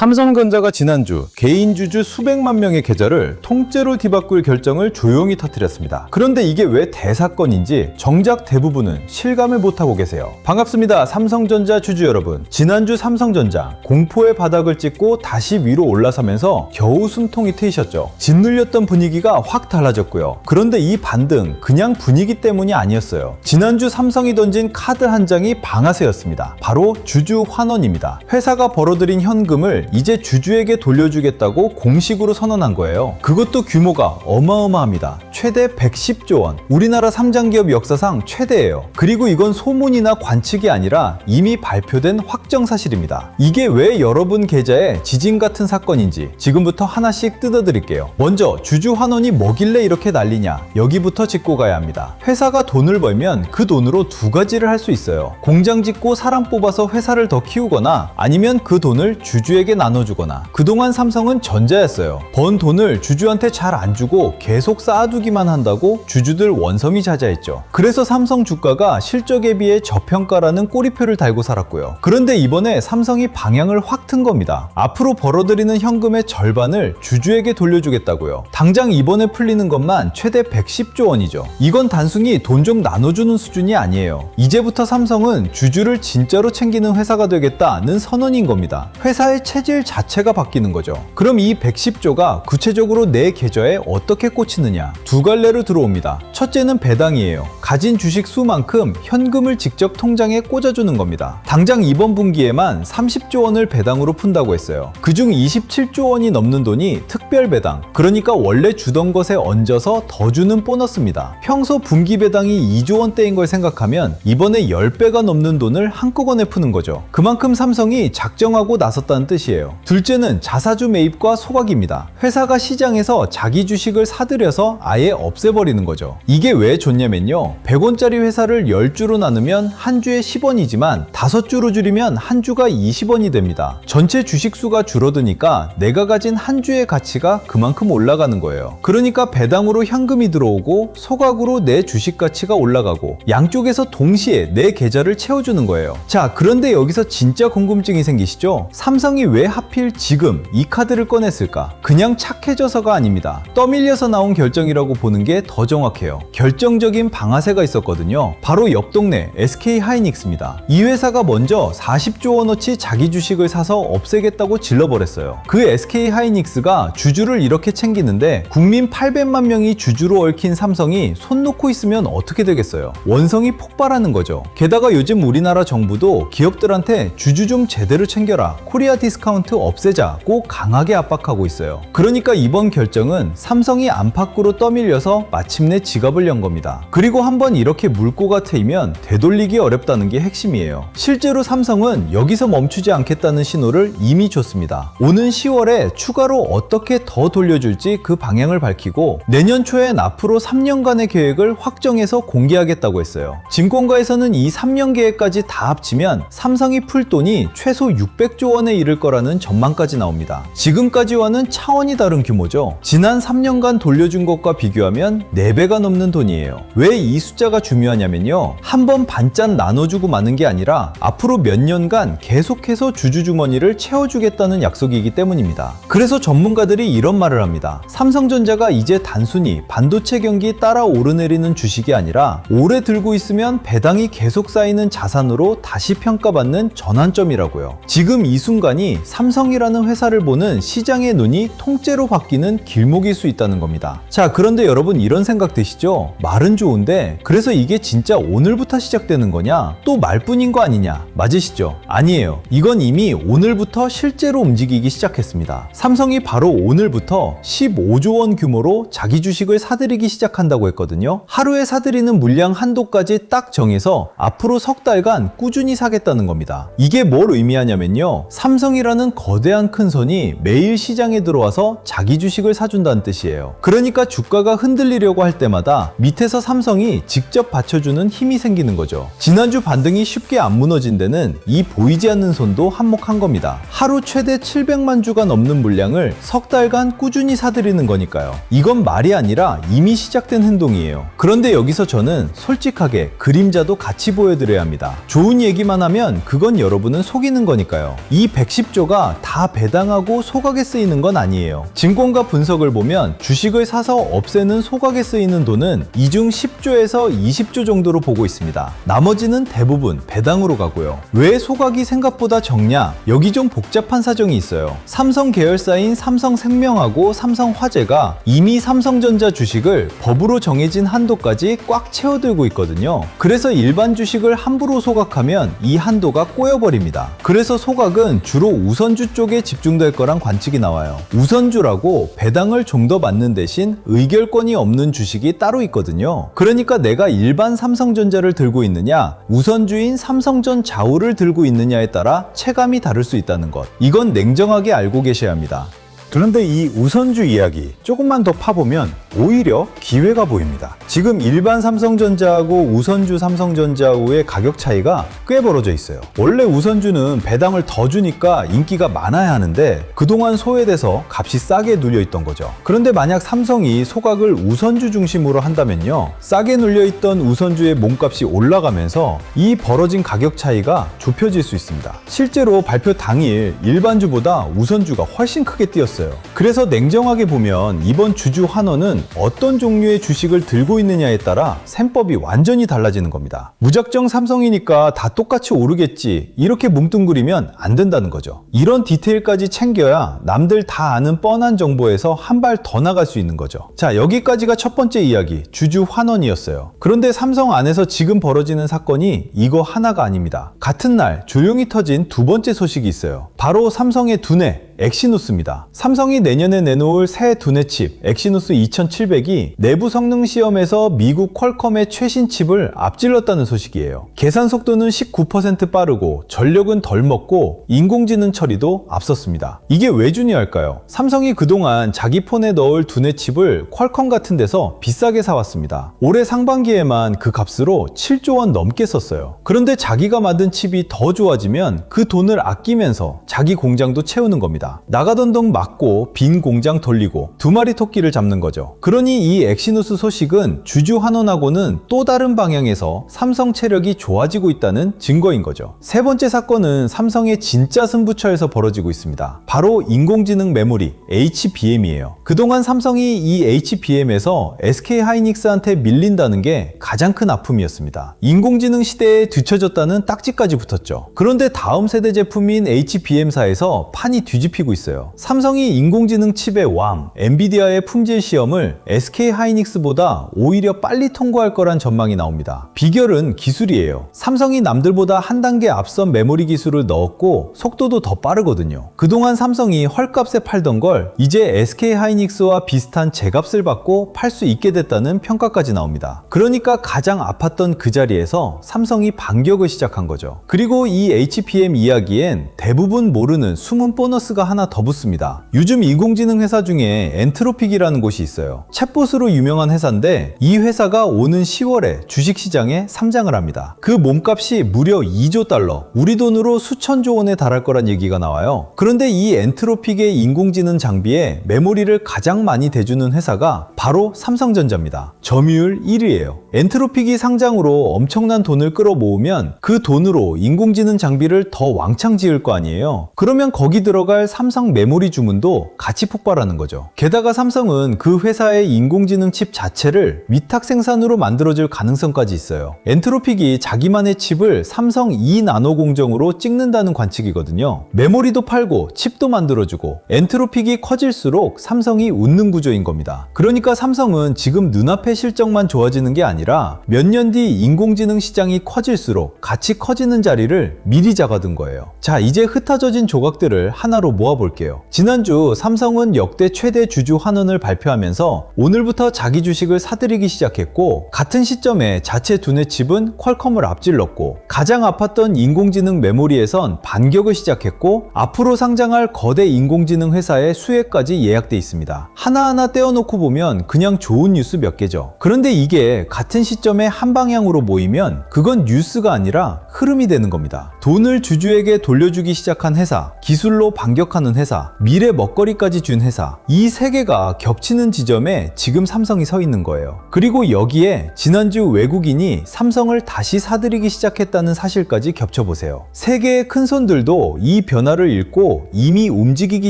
삼성전자가 지난주 개인 주주 수백만 명의 계좌를 통째로 뒤바꿀 결정을 조용히 터뜨렸습니다. 그런데 이게 왜 대사건인지 정작 대부분은 실감을 못하고 계세요. 반갑습니다. 삼성전자 주주 여러분. 지난주 삼성전자 공포의 바닥을 찍고 다시 위로 올라서면서 겨우 숨통이 트이셨죠. 짓눌렸던 분위기가 확 달라졌고요. 그런데 이 반등 그냥 분위기 때문이 아니었어요. 지난주 삼성이 던진 카드 한 장이 방아쇠였습니다. 바로 주주 환원입니다. 회사가 벌어들인 현금을 이제 주주에게 돌려주겠다고 공식으로 선언한 거예요. 그것도 규모가 어마어마합니다. 최대 110조 원. 우리나라 삼장기업 역사상 최대예요. 그리고 이건 소문이나 관측이 아니라 이미 발표된 확정 사실입니다. 이게 왜 여러분 계좌에 지진 같은 사건인지 지금부터 하나씩 뜯어드릴게요. 먼저 주주 환원이 뭐길래 이렇게 난리냐? 여기부터 짚고 가야 합니다. 회사가 돈을 벌면 그 돈으로 두 가지를 할 수 있어요. 공장 짓고 사람 뽑아서 회사를 더 키우거나 아니면 그 돈을 주주에게 나눠주거나. 그동안 삼성은 전자였어요. 번 돈을 주주한테 잘 안 주고 계속 쌓아두기만 한다고 주주들 원성이 자자했죠. 그래서 삼성 주가가 실적에 비해 저평가라는 꼬리표를 달고 살았고요. 그런데 이번에 삼성이 방향을 확 튼 겁니다. 앞으로 벌어들이는 현금의 절반을 주주에게 돌려주겠다고요. 당장 이번에 풀리는 것만 최대 110조 원이죠. 이건 단순히 돈 좀 나눠주는 수준이 아니에요. 이제부터 삼성은 주주를 진짜로 챙기는 회사가 되겠다는 선언인 겁니다. 회사의 체질 자체가 바뀌는 거죠. 그럼 이 110조가 구체적으로 내 계좌에 어떻게 꽂히느냐? 두 갈래로 들어옵니다. 첫째는 배당이에요. 가진 주식 수만큼 현금을 직접 통장에 꽂아주는 겁니다. 당장 이번 분기에만 30조 원을 배당으로 푼다고 했어요. 그중 27조 원이 넘는 돈이 특별 배당, 그러니까 원래 주던 것에 얹어서 더 주는 보너스입니다. 평소 분기 배당이 2조 원대인 걸 생각하면 이번에 10배가 넘는 돈을 한꺼번에 푸는 거죠. 그만큼 삼성이 작정하고 나섰다는 뜻이에요. 둘째는 자사주 매입과 소각입니다. 회사가 시장에서 자기 주식을 사들여서 아예 없애버리는 거죠. 이게 왜 좋냐면요. 100원짜리 회사를 10주로 나누면 한 주에 10원이지만 5주로 줄이면 한 주가 20원이 됩니다. 전체 주식 수가 줄어드니까 내가 가진 한 주의 가치가 그만큼 올라가는 거예요. 그러니까 배당으로 현금이 들어오고 소각으로 내 주식 가치가 올라가고 양쪽에서 동시에 내 계좌를 채워주는 거예요. 자, 그런데 여기서 진짜 궁금증이 생기시죠? 삼성이 왜 하필 지금 이 카드를 꺼냈을까? 그냥 착해져서가 아닙니다. 떠밀려서 나온 결정이라고 보는 게 더 정확해요. 결정적인 방아쇠가 있었거든요. 바로 옆 동네 SK 하이닉스입니다. 이 회사가 먼저 40조 원어치 자기 주식을 사서 없애겠다고 질러버렸어요. 그 SK 하이닉스가 주주를 이렇게 챙기는데 국민 800만 명이 주주로 얽힌 삼성이 손 놓고 있으면 어떻게 되겠어요? 원성이 폭발하는 거죠. 게다가 요즘 우리나라 정부도 기업들한테 주주 좀 제대로 챙겨라, 코리아 디스카운트 없애자고 강하게 압박하고 있어요. 그러니까 이번 결정은 삼성이 안팎으로 떠밀려서 마침내 지갑을 연 겁니다. 그리고 한번 이렇게 물꼬가 트이면 되돌리기 어렵다는 게 핵심이에요. 실제로 삼성은 여기서 멈추지 않겠다는 신호를 이미 줬습니다. 오는 10월에 추가로 어떻게 더 돌려줄지 그 방향을 밝히고 내년 초엔 앞으로 3년간의 계획을 확정해서 공개하겠다고 했어요. 증권가에서는 이 3년 계획까지 다 합치면 삼성이 풀 돈이 최소 600조 원에 이를 거라는 전망까지 나옵니다. 지금까지와는 차원이 다른 규모죠. 지난 3년간 돌려준 것과 비교하면 4배가 넘는 돈이에요. 왜 이 숫자가 중요하냐면요. 한번 반짠 나눠주고 마는 게 아니라 앞으로 몇 년간 계속해서 주주 주머니를 채워주겠다는 약속이기 때문입니다. 그래서 전문가들이 이런 말을 합니다. 삼성전자가 이제 단순히 반도체 경기 따라 오르내리는 주식이 아니라 오래 들고 있으면 배당이 계속 쌓이는 자산으로 다시 평가받는 전환점이라고요. 지금 이 순간이 삼성이라는 회사를 보는 시장의 눈이 통째로 바뀌는 길목일 수 있다는 겁니다. 자, 그런데 여러분 이런 생각 드시죠? 말은 좋은데 그래서 이게 진짜 오늘부터 시작되는 거냐? 또 말뿐인 거 아니냐? 맞으시죠? 아니에요. 이건 이미 오늘부터 실제로 움직이기 시작했습니다. 삼성이 바로 오늘부터 15조 원 규모로 자기 주식을 사들이기 시작한다고 했거든요. 하루에 사들이는 물량 한도까지 딱 정해서 앞으로 석 달간 꾸준히 사겠다는 겁니다. 이게 뭘 의미하냐면요. 삼성이라는 거대한 큰 손이 매일 시장에 들어와서 자기 주식을 사준다는 뜻이에요. 그러니까 주가가 흔들리려고 할 때마다 밑에서 삼성이 직접 받쳐주는 힘이 생기는 거죠. 지난주 반등이 쉽게 안 무너진 데는 이 보이지 않는 손도 한몫한 겁니다. 하루 최대 700만 주가 넘는 물량을 석 달간 꾸준히 사들이는 거니까요. 이건 말이 아니라 이미 시작된 행동이에요. 그런데 여기서 저는 솔직하게 그림자도 같이 보여드려야 합니다. 좋은 얘기만 하면 그건 여러분은 속이는 거니까요. 이 110조가 단어가 다 배당하고 소각에 쓰이는 건 아니에요. 증권가 분석을 보면 주식을 사서 없애는 소각에 쓰이는 돈은 이중 10조에서 20조 정도로 보고 있습니다. 나머지는 대부분 배당으로 가고요. 왜 소각이 생각보다 적냐? 여기 좀 복잡한 사정이 있어요. 삼성 계열사인 삼성생명하고 삼성화재가 이미 삼성전자 주식을 법으로 정해진 한도까지 꽉 채워들고 있거든요. 그래서 일반 주식을 함부로 소각하면 이 한도가 꼬여버립니다. 그래서 소각은 주로 우선주 쪽에 집중될 거란 관측이 나와요. 우선주라고 배당을 좀 더 받는 대신 의결권이 없는 주식이 따로 있거든요. 그러니까 내가 일반 삼성전자를 들고 있느냐, 우선주인 삼성전자우를 들고 있느냐에 따라 체감이 다를 수 있다는 것. 이건 냉정하게 알고 계셔야 합니다. 그런데 이 우선주 이야기 조금만 더 파보면 오히려 기회가 보입니다. 지금 일반 삼성전자하고 우선주 삼성전자우의 가격 차이가 꽤 벌어져 있어요. 원래 우선주는 배당을 더 주니까 인기가 많아야 하는데 그동안 소외돼서 값이 싸게 눌려있던 거죠. 그런데 만약 삼성이 소각을 우선주 중심으로 한다면요, 싸게 눌려있던 우선주의 몸값이 올라가면서 이 벌어진 가격 차이가 좁혀질 수 있습니다. 실제로 발표 당일 일반주보다 우선주가 훨씬 크게 뛰었어요. 그래서 냉정하게 보면 이번 주주 환원은 어떤 종류의 주식을 들고 있느냐에 따라 셈법이 완전히 달라지는 겁니다. 무작정 삼성이니까 다 똑같이 오르겠지 이렇게 뭉뚱그리면 안 된다는 거죠. 이런 디테일까지 챙겨야 남들 다 아는 뻔한 정보에서 한 발 더 나갈 수 있는 거죠. 자, 여기까지가 첫 번째 이야기, 주주 환원이었어요. 그런데 삼성 안에서 지금 벌어지는 사건이 이거 하나가 아닙니다. 같은 날 조용히 터진 두 번째 소식이 있어요. 바로 삼성의 두뇌 엑시노스입니다. 삼성이 내년에 내놓을 새 두뇌 칩 엑시노스 2700이 내부 성능 시험에서 미국 퀄컴의 최신 칩을 앞질렀다는 소식이에요. 계산 속도는 19% 빠르고 전력은 덜 먹고 인공지능 처리도 앞섰습니다. 이게 왜 중요할까요? 삼성이 그동안 자기 폰에 넣을 두뇌 칩을 퀄컴 같은 데서 비싸게 사왔습니다. 올해 상반기에만 그 값으로 7조 원 넘게 썼어요. 그런데 자기가 만든 칩이 더 좋아지면 그 돈을 아끼면서 자기 공장도 채우는 겁니다. 나가던 돈 막고 빈 공장 돌리고 두 마리 토끼를 잡는 거죠. 그러니 이 엑시노스 소식은 주주 환원하고는 또 다른 방향에서 삼성 체력이 좋아지고 있다는 증거인 거죠. 세 번째 사건은 삼성의 진짜 승부처에서 벌어지고 있습니다. 바로 인공지능 메모리 HBM이에요. 그동안 삼성이 이 HBM에서 SK하이닉스한테 밀린다는 게 가장 큰 아픔이었습니다. 인공지능 시대에 뒤처졌다는 딱지까지 붙었죠. 그런데 다음 세대 제품인 HBM사에서 판이 뒤집히고 있어요. 삼성이 인공지능 칩의 왕 엔비디아의 품질 시험을 SK하이닉스보다 오히려 빨리 통과할 거란 전망이 나옵니다. 비결은 기술이에요. 삼성이 남들보다 한 단계 앞선 메모리 기술을 넣었고 속도도 더 빠르거든요. 그동안 삼성이 헐값에 팔던 걸 이제 SK하이닉스와 비슷한 제값을 받고 팔 수 있게 됐다는 평가까지 나옵니다. 그러니까 가장 아팠던 그 자리에서 삼성이 반격을 시작한 거죠. 그리고 이 HBM 이야기엔 대부분 모르는 숨은 보너스가 하나 더 붙습니다. 요즘 인공지능 회사 중에 엔트로픽이라는 곳이 있어요. 챗봇으로 유명한 회사인데 이 회사가 오는 10월에 주식시장에 상장을 합니다. 그 몸값이 무려 2조 달러, 우리 돈으로 수천조 원에 달할 거란 얘기가 나와요. 그런데 이 엔트로픽의 인공지능 장비에 메모리를 가장 많이 대주는 회사가 바로 삼성전자입니다. 점유율 1위예요. 엔트로픽이 상장으로 엄청난 돈을 끌어모으면 그 돈으로 인공지능 장비를 더 왕창 지을 거 아니에요. 그러면 거기 들어갈 삼성 메모리 주문도 같이 폭발하는 거죠. 게다가 삼성은 그 회사의 인공지능 칩 자체를 위탁 생산으로 만들어줄 가능성까지 있어요. 엔트로픽이 자기만의 칩을 삼성 2나노 공정으로 찍는다는 관측이거든요. 메모리도 팔고 칩도 만들어주고 엔트로픽이 커질수록 삼성이 웃는 구조인 겁니다. 그러니까 삼성은 지금 눈앞의 실적만 좋아지는 게 아니라 몇 년 뒤 인공지능 시장이 커질수록 같이 커지는 자리를 미리 잡아둔 거예요. 자, 이제 흩어져진 조각들을 하나로 모아볼게요. 지난주 삼성은 역대 최대 주주 환원을 발표하면서 오늘부터 자기 주식을 사들이기 시작했고, 같은 시점에 자체 두뇌 칩은 퀄컴을 앞질렀고, 가장 아팠던 인공지능 메모리에선 반격을 시작했고, 앞으로 상장할 거대 인공지능 회사의 수혜까지 예약돼 있습니다. 하나하나 떼어놓고 보면 그냥 좋은 뉴스 몇 개죠. 그런데 이게 같은 시점에 한 방향으로 모이면 그건 뉴스가 아니라 흐름이 되는 겁니다. 돈을 주주에게 돌려주기 시작한 정착한 회사, 기술로 반격하는 회사, 미래 먹거리까지 준 회사, 이 세 개가 겹치는 지점에 지금 삼성이 서 있는 거예요. 그리고 여기에 지난주 외국인이 삼성을 다시 사들이기 시작했다는 사실까지 겹쳐보세요. 세계의 큰손들도 이 변화를 읽고 이미 움직이기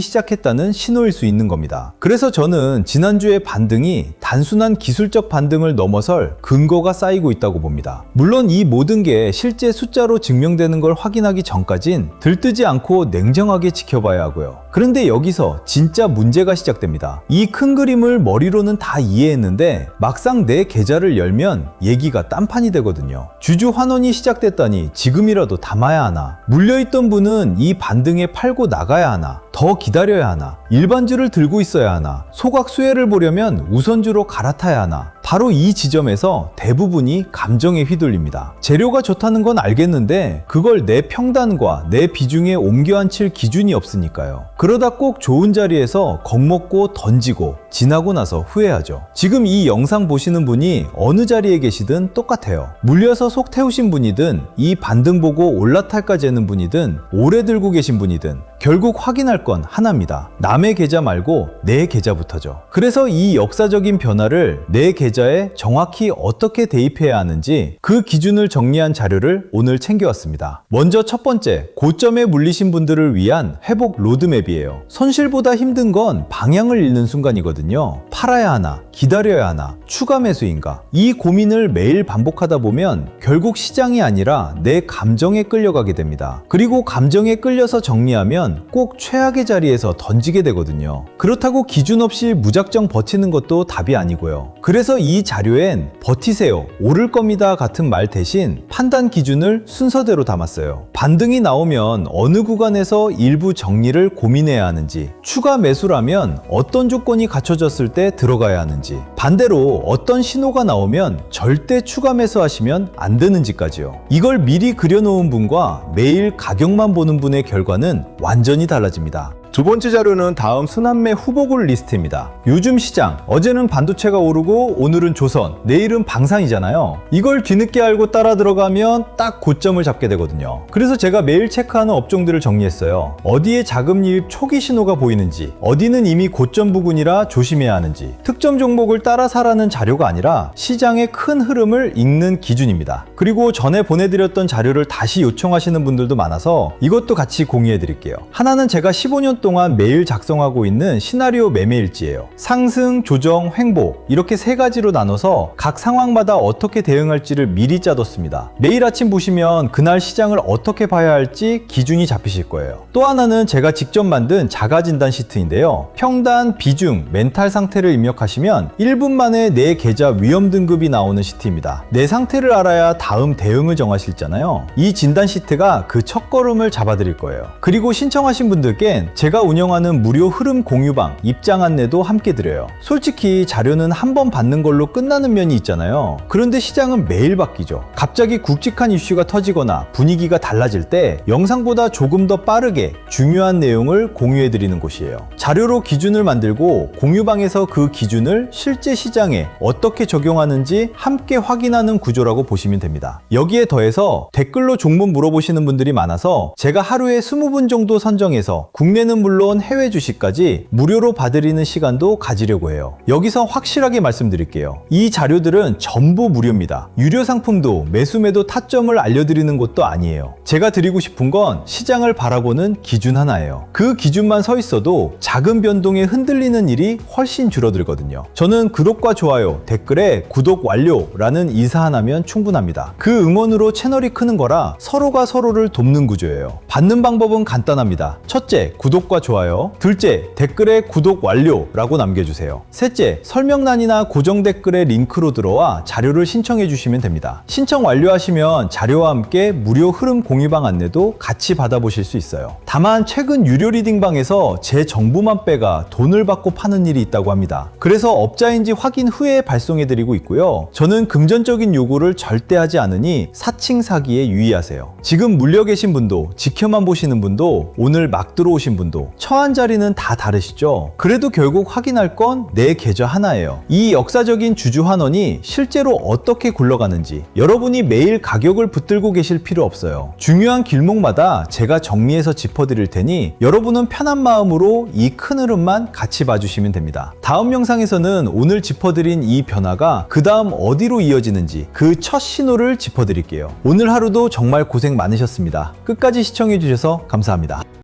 시작했다는 신호일 수 있는 겁니다. 그래서 저는 지난주의 반등이 단순한 기술적 반등을 넘어설 근거가 쌓이고 있다고 봅니다. 물론 이 모든 게 실제 숫자로 증명되는 걸 확인하기 전까진 들뜨지 않고 냉정하게 지켜봐야 하고요. 그런데 여기서 진짜 문제가 시작됩니다. 이 큰 그림을 머리로는 다 이해했는데 막상 내 계좌를 열면 얘기가 딴판이 되거든요. 주주 환원이 시작됐다니 지금이라도 담아야 하나? 물려있던 분은 이 반등에 팔고 나가야 하나? 더 기다려야 하나? 일반주를 들고 있어야 하나? 소각 수혜를 보려면 우선주로 갈아타야 하나? 바로 이 지점에서 대부분이 감정에 휘둘립니다. 재료가 좋다는 건 알겠는데 그걸 내 평단과 내 비중에 옮겨 앉힐 기준이 없으니까요. 그러다 꼭 좋은 자리에서 겁먹고 던지고 지나고 나서 후회하죠. 지금 이 영상 보시는 분이 어느 자리에 계시든 똑같아요. 물려서 속 태우신 분이든 이 반등 보고 올라탈까 재는 분이든 오래 들고 계신 분이든 결국 확인할 건 하나입니다. 남의 계좌 말고 내 계좌부터죠. 그래서 이 역사적인 변화를 내 계좌에 정확히 어떻게 대입해야 하는지 그 기준을 정리한 자료를 오늘 챙겨왔습니다. 먼저 첫 번째, 고점에 물리신 분들을 위한 회복 로드맵이에요. 손실보다 힘든 건 방향을 잃는 순간이거든요. 팔아야 하나, 기다려야 하나, 추가 매수인가? 이 고민을 매일 반복하다 보면 결국 시장이 아니라 내 감정에 끌려가게 됩니다. 그리고 감정에 끌려서 정리하면 꼭 최악의 자리에서 던지게 되거든요. 그렇다고 기준 없이 무작정 버티는 것도 답이 아니고요. 그래서 이 자료엔 버티세요, 오를 겁니다 같은 말 대신 판단 기준을 순서대로 담았어요. 반등이 나오면 어느 구간에서 일부 정리를 고민해야 하는지, 추가 매수라면 어떤 조건이 갖춰졌을 때 들어가야 하는지, 반대로 어떤 신호가 나오면 절대 추가 매수하시면 안 되는지까지요. 이걸 미리 그려놓은 분과 매일 가격만 보는 분의 결과는 완전히 달라집니다. 두 번째 자료는 다음 순환매 후보군 리스트입니다. 요즘 시장, 어제는 반도체가 오르고 오늘은 조선, 내일은 방산이잖아요. 이걸 뒤늦게 알고 따라 들어가면 딱 고점을 잡게 되거든요. 그래서 제가 매일 체크하는 업종들을 정리했어요. 어디에 자금 유입 초기 신호가 보이는지, 어디는 이미 고점 부근이라 조심해야 하는지, 특정 종목을 따라 사라는 자료가 아니라 시장의 큰 흐름을 읽는 기준입니다. 그리고 전에 보내드렸던 자료를 다시 요청하시는 분들도 많아서 이것도 같이 공유해 드릴게요. 하나는 제가 15년 동안 매일 작성하고 있는 시나리오 매매일지예요. 상승, 조정, 횡보 이렇게 세 가지로 나눠서 각 상황마다 어떻게 대응할지를 미리 짜뒀습니다. 매일 아침 보시면 그날 시장을 어떻게 봐야 할지 기준이 잡히실 거예요. 또 하나는 제가 직접 만든 자가 진단 시트인데요. 평단, 비중, 멘탈 상태를 입력하시면 1분 만에 내 계좌 위험 등급이 나오는 시트입니다. 내 상태를 알아야 다음 대응을 정하실 잖아요. 이 진단 시트가 그 첫걸음을 잡아드릴 거예요. 그리고 신청하신 분들께는 제가 운영하는 무료 흐름 공유방 입장 안내도 함께 드려요. 솔직히 자료는 한 번 받는 걸로 끝나는 면이 있잖아요. 그런데 시장은 매일 바뀌죠. 갑자기 굵직한 이슈가 터지거나 분위기가 달라질 때 영상보다 조금 더 빠르게 중요한 내용을 공유해 드리는 곳이에요. 자료로 기준을 만들고 공유방에서 그 기준을 실제 시장에 어떻게 적용하는지 함께 확인하는 구조라고 보시면 됩니다. 여기에 더해서 댓글로 종목 물어보시는 분들이 많아서 제가 하루에 20분 정도 선정해서 국내는 물론 해외 주식까지 무료로 봐드리는 시간도 가지려고 해요. 여기서 확실하게 말씀드릴게요. 이 자료들은 전부 무료입니다. 유료 상품도 매수매도 타점을 알려드리는 것도 아니에요. 제가 드리고 싶은 건 시장을 바라보는 기준 하나예요. 그 기준만 서 있어도 작은 변동에 흔들리는 일이 훨씬 줄어들거든요. 저는 구독과 좋아요, 댓글에 구독 완료라는 인사 하나면 충분합니다. 그 응원으로 채널이 크는 거라 서로가 서로를 돕는 구조예요. 받는 방법은 간단합니다. 첫째, 구독과 좋아요. 둘째, 댓글에 구독 완료라고 남겨주세요. 셋째, 설명란이나 고정 댓글에 링크로 들어와 자료를 신청해 주시면 됩니다. 신청 완료하시면 자료와 함께 무료 흐름 공유방 안내도 같이 받아보실 수 있어요. 다만 최근 유료 리딩방에서 제 정보만 빼가 돈을 받고 파는 일이 있다고 합니다. 그래서 업자인지 확인 후에 발송해 드리고 있고요. 저는 금전적인 요구를 절대 하지 않으니 사칭 사기에 유의하세요. 지금 물려 계신 분도, 지켜만 보시는 분도, 오늘 막 들어오신 분도 중에도 처한 자리는 다 다르시죠? 그래도 결국 확인할 건 내 계좌 하나예요. 이 역사적인 주주 환원이 실제로 어떻게 굴러가는지 여러분이 매일 가격을 붙들고 계실 필요 없어요. 중요한 길목마다 제가 정리해서 짚어드릴 테니 여러분은 편한 마음으로 이 큰 흐름만 같이 봐주시면 됩니다. 다음 영상에서는 오늘 짚어드린 이 변화가 그 다음 어디로 이어지는지 그 첫 신호를 짚어드릴게요. 오늘 하루도 정말 고생 많으셨습니다. 끝까지 시청해주셔서 감사합니다.